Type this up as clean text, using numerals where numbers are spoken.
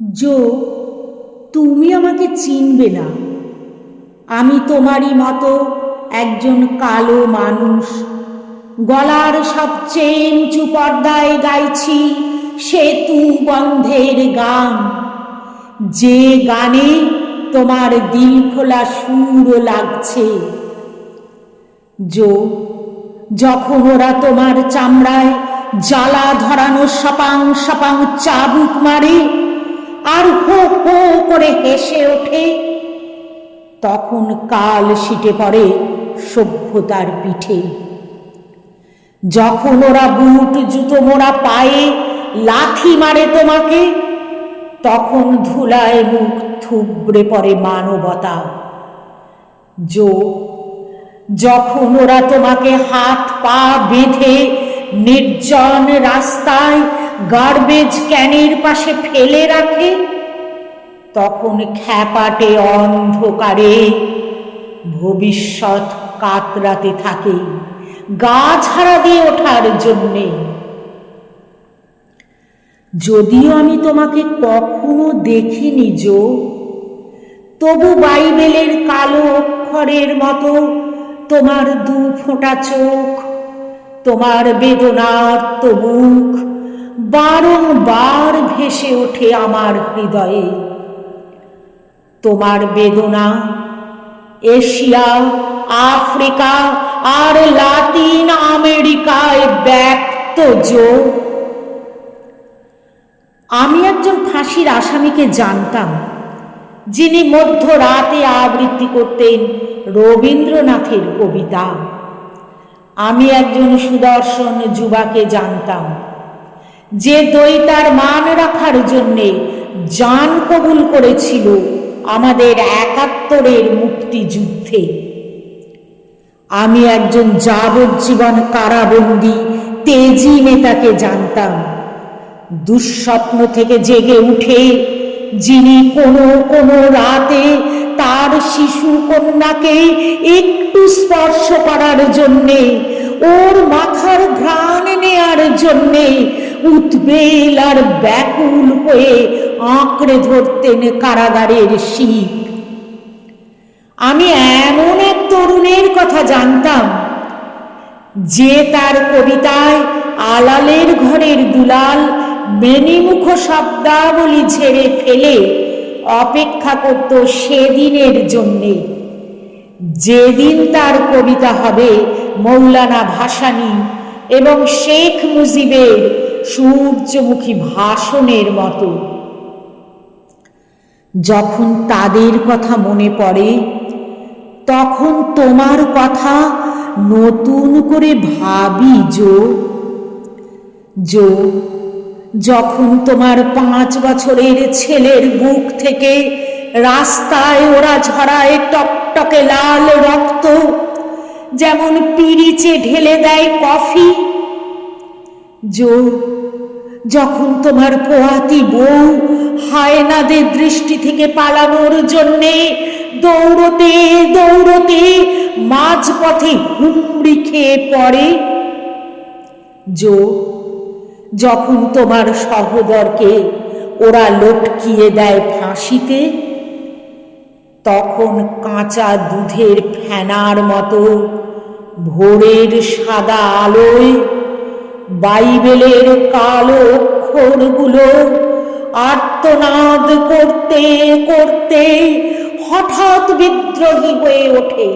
জো, তুমি আমাকে চিনবে না। আমি তোমারই মতো একজন কালো মানুষ। গলার সবচেয়ে উঁচু পর্দায় গাইছি সেতু বন্ধের গান, যে গানে তোমার দিল খোলা সুরও লাগছে। জো, যখন ওরা তোমার চামড়ায় জ্বালা ধরানো সপাং সপাং চাবুক মারে আর হো হো করে হেসে ওঠে, তখন কাল সিটে পড়ে সভ্যতার পিঠে। যখন ওরা বুট জুতো মোড়া পায়ে লাথি মারে তোমাকে, তখন ধুলায় মুখ থুবড়ে পড়ে মানবতা। জো, যখন ওরা তোমাকে হাত পা বেঁধে নির্জন রাস্তায় গার্বেজ ক্যানের পাশে ফেলে রাখে, তখন খ্যাপাটে অন্ধকারে ভবিষ্যৎ কাতরাতে থাকে গা ঝাড়া দিয়ে ওঠার জন্যে। যদিও আমি তোমাকে কখনো দেখিনি জো, তবু বাইবেলের কালো অক্ষরের মতো তোমার দু ফোঁটা চোখ, তোমার বেদনার্ত মুখ বারংবার ভেসে ওঠে আমার হৃদয়ে। তোমার বেদনা এশিয়া, আফ্রিকা আর লাতিন আমেরিকায় ব্যক্ত জো। আমি একজন ফাঁসির আসামিকে জানতাম, যিনি মধ্যরাতে আবৃত্তি করতেন রবীন্দ্রনাথের কবিতা। আমি একজন সুদর্শন যুবাকে জানতাম, যে দ্বৈতার মান রাখার জন্যে জান কবুল করেছিল আমাদের ৭১-এর মুক্তিযুদ্ধে। আমি একজন যাবজ্জীবন কারাবন্দী তেজি নেতাকে জানতাম, দুঃস্বপ্ন থেকে জেগে উঠে যিনি কোনো কোনো রাতে তার শিশু কন্যাকে একটু স্পর্শ করার জন্যে, ওর মাথার ঘ্রাণ নেয়ার জন্যে উদ্বেল আর ব্যাকুল হয়ে আঁকড়ে ধরতেন কারাগারের শিক। আমি এমন এক তরুণের কথা জানতাম, যে তার কবিতায় আলালের ঘরের দুলাল বেনিমুখ শব্দাবলী ঝেড়ে ফেলে অপেক্ষা করত সেদিনের জন্যে, যেদিন তার কবিতা হবে মৌলানা ভাসানী এবং শেখ মুজিবের সূর্যমুখী ভাষণের মতো। যখন তাদের কথা মনে পড়ে, তখন তোমার কথা নতুন করে ভাবি জো। জো, যখন তোমার ৫ বছরের ছেলের বুক থেকে রাস্তায় ওরা ঝরায় টকটকে লাল রক্ত, যেমন পিরিচে ঢেলে দেয় কফি। জো, যখন তোমার পোয়াতি বউ হায়নাদের দৃষ্টি থেকে পালানোর জন্যে দৌড়তে দৌড়তে মাঝপথে হুমড়ি খেয়ে পড়ে। জো, যখন তোমার সহোদরকে ওরা লটকিয়ে দেয় ফাঁসিতে, তখন কাঁচা দুধের ফেনার মতো ভোরের সাদা আলোয় বাইবেলের কালো অক্ষরগুলো আর্তনাদ করতে করতে হঠাৎ বিদ্রোহী হয়ে ওঠে।